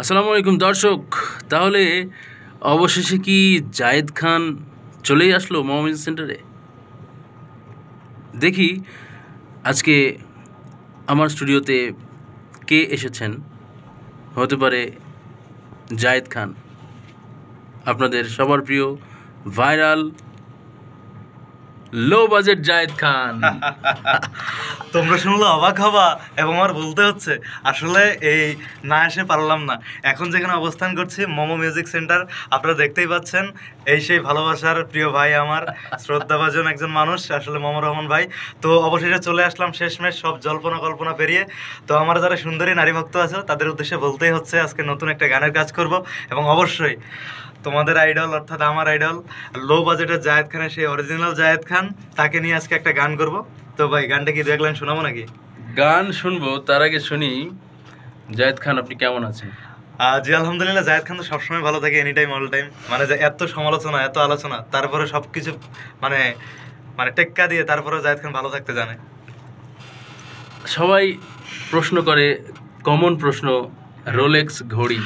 আসসালামু আলাইকুম দর্শক। তাহলে অবশেষে কি জায়েদ খান চলেই আসলো মামা মিউজিক সেন্টারে? দেখি আজকে আমার স্টুডিওতে কে এসেছেন। হতে পারে জায়েদ খান, আপনাদের সবার প্রিয় viral low budget Zayed Khan. তোমরা শুনলে অবাক হবা এবং আমার বলতে হচ্ছে আসলে এই না এসে পারলাম না। এখন যেখানে অবস্থান করছি মোমো মিউজিক সেন্টার, আপনারা দেখতেই পাচ্ছেন। এই সেই ভালোবাসার প্রিয় ভাই, আমার শ্রদ্ধাভাজন একজন মানুষ আসলে মোমো রহমান ভাই। তো অবশেষে চলে আসলাম শেষমেশ সব জল্পনা কল্পনা পেরিয়ে। তো আমার যারা সুন্দরী নারী ভক্ত আছে তাদের উদ্দেশ্যে বলতেই হচ্ছে আজকে নতুন একটা গানের কাজ করব এবং অবশ্যই তোমাদের আইডল অর্থাৎ আমার আইডল লো বাজেটের জায়েদ খানের সেই অরিজিনাল জায়েদ খান, তাকে নিয়ে আজকে একটা গান করব। তো ভাই গানটা কি দেখলেন, শোনাবো নাকি? গান শুনবো, তার আগে শুনি জায়েদ খান আপনি কেমন আছেন? জি আলহামদুলিল্লাহ, জায়েদ খান তো সবসময় ভালো থাকে, এনি টাইম অল টাইম। মানে যে এত সমালোচনা এত আলোচনা তারপরে সব কিছু মানে মানে টেক্কা দিয়ে তারপরে জায়েদ খান ভালো থাকতে জানে। সবাই প্রশ্ন করে, কমন প্রশ্ন, রোলেক্স ঘড়ি।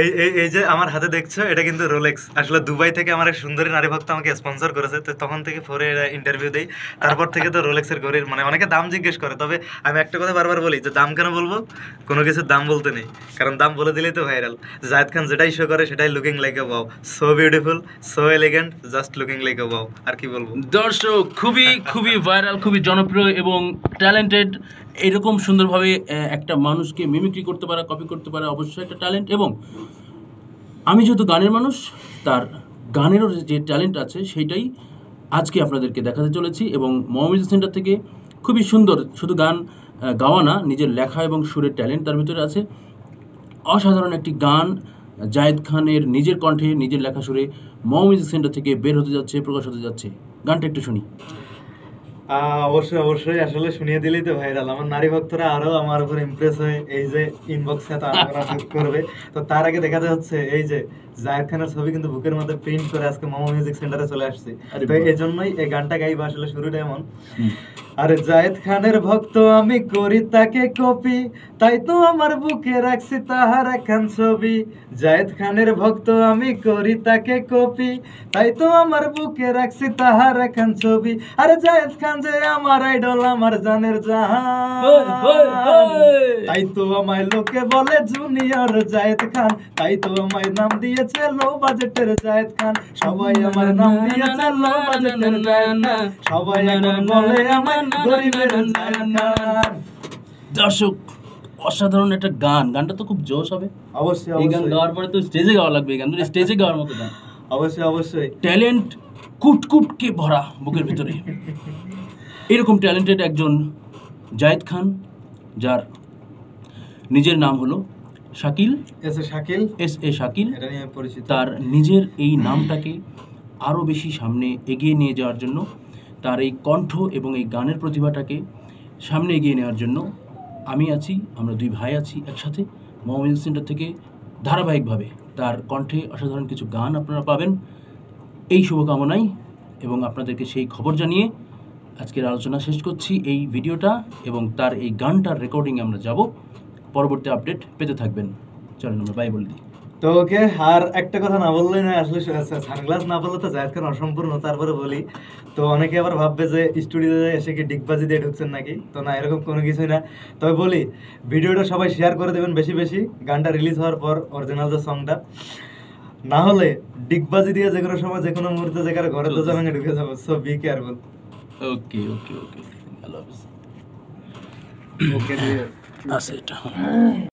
এই এই এই যে আমার হাতে দেখছো, এটা কিন্তু রোলেক্স। আসলে দুবাই থেকে আমার এক সুন্দরী নারী ভক্ত আমাকে স্পন্সর করেছে, তো তখন থেকে পরে ইন্টারভিউ দেই। তারপর থেকে তো রোলেক্সের ঘড়ির মানে অনেকে দাম জিজ্ঞেস করে, তবে আমি একটা কথা বারবার বলি যে দাম কেন বলবো, কোনো কিছুর দাম বলতে নেই, কারণ দাম বলে দিলেই তো ভাইরাল। জায়েদ খান যেটাই শো করে সেটাই looking like a wow, so beautiful, so elegant, just looking like a wow. আর কি বলবো দর্শক, খুবই খুবই ভাইরাল, খুবই জনপ্রিয় এবং ট্যালেন্টেড। এরকম সুন্দরভাবে একটা মানুষকে মিমিক্রি করতে পারা, কপি করতে পারা অবশ্যই একটা ট্যালেন্ট। এবং আমি যেহেতু গানের মানুষ, তার গানেরও যে ট্যালেন্ট আছে সেইটাই আজকে আপনাদেরকে দেখাতে চলেছি। এবং মামা মিউজিক সেন্টার থেকে খুবই সুন্দর, শুধু গান গাওয়া না, নিজের লেখা এবং সুরের ট্যালেন্ট তার ভিতরে আছে। অসাধারণ একটি গান জায়েদ খানের নিজের কণ্ঠে, নিজের লেখা সুরে মামা মিউজিক সেন্টার থেকে বের হতে যাচ্ছে, প্রকাশ হতে যাচ্ছে। গানটা একটু শুনি। অবশ্যই অবশ্যই, আসলে শুনিয়ে দিলেই তো ভাইরাল। আমার নারী ভক্তরা আরো আমার উপর ইমপ্রেস হয়ে এই যে ইনবক্সে এত আনাগোনা করবে। তো তার আগে দেখাতে হচ্ছে এই যে জায়েদ খানের ছবি কিন্তু বুকের মধ্যে প্রিন্ট করে আজকে মোমো মিউজিক সেন্টারে চলে আসছে। তো এই জন্যই এই গানটা গাইবা, আসলে শুরুটা এমন। আরে জায়েদ খানের ভক্ত আমি, করি তাকে কপি, তাই তো আমার বুকে রাখছি তাহার একখান ছবি। জায়েদ খানের ভক্ত আমি, করি তাকে কপি, তাই তো আমার বুকে রাখছি তাহার একখান ছবি। আরে জায়েদ খান যে আমার আইডল, আমার জানের জাহান, তাই তো আমায় লোকে বলে জুনিয়র জায়েদ খান, তাই তো আমায় নাম দিয়েছে লো বাজেটের জায়েদ খান। সবাই আমার নাম দিয়েছে লো বাজেটের জায়েদ খান, সবাই এখন বলে আমায় গরিবের জায়েদ খান। দর্শক, অসাধারণ একটা গান। গানটা তো খুব জোশ হবে। অবশ্যই এই গান গাওয়ার পরে তো স্টেজে গাওয়া লাগবে। এই গান তো স্টেজে গাওয়ার মতো গান। অবশ্যই অবশ্যই, ট্যালেন্ট কুটকুটকে ভরা বুকের ভিতরে। এরকম ট্যালেন্টেড একজন জায়েদ খান, যার নিজের নাম হলো শাকিল, এস এ শাকিল। এটা নিয়ে পরিচিত। তার নিজের এই নামটাকে আরও বেশি সামনে এগিয়ে নিয়ে যাওয়ার জন্য, তার এই কণ্ঠ এবং এই গানের প্রতিভাটাকে সামনে এগিয়ে নেওয়ার জন্য আমি আছি, আমরা দুই ভাই আছি একসাথে মামা মিউজিক সেন্টার থেকে। ধারাবাহিকভাবে তার কণ্ঠে অসাধারণ কিছু গান আপনারা পাবেন, এই শুভকামনাই। এবং আপনাদেরকে সেই খবর জানিয়ে আজকের আলোচনা শেষ করছি এই ভিডিওটা। এবং তার এই গানটার রেকর্ডিংয়ে আমরা যাব। পরবর্তী আপডেট পেতে থাকবেন। চলেন আমরা বাই বলে দিই। তো ওকে, আর একটা কথা না বললেই নয়, আসলে সানগ্লাস না বললে তো জায়েদ খান অসম্পূর্ণ। তারপরে বলি, তো অনেকে আবার ভাববে যে স্টুডিওতে এসে কি ডিগবাজি দিয়ে ঢুকছেন নাকি। তো না, এরকম কোনো কিছুই না। তবে বলি, ভিডিওটা সবাই শেয়ার করে দেবেন বেশি বেশি, গানটা রিলিজ হওয়ার পর অরিজিনাল যে সংটা। না হলে ডিগবাজি দিয়ে যে কোনো সময় যে কোনো মুহূর্তে যে কারো ঘরে দরজা ভেঙে ঢুকে যাবো। So be careful. Okay okay okay, আল্লাহ হাফেজ। ওকে দিয়ে আছে এটা।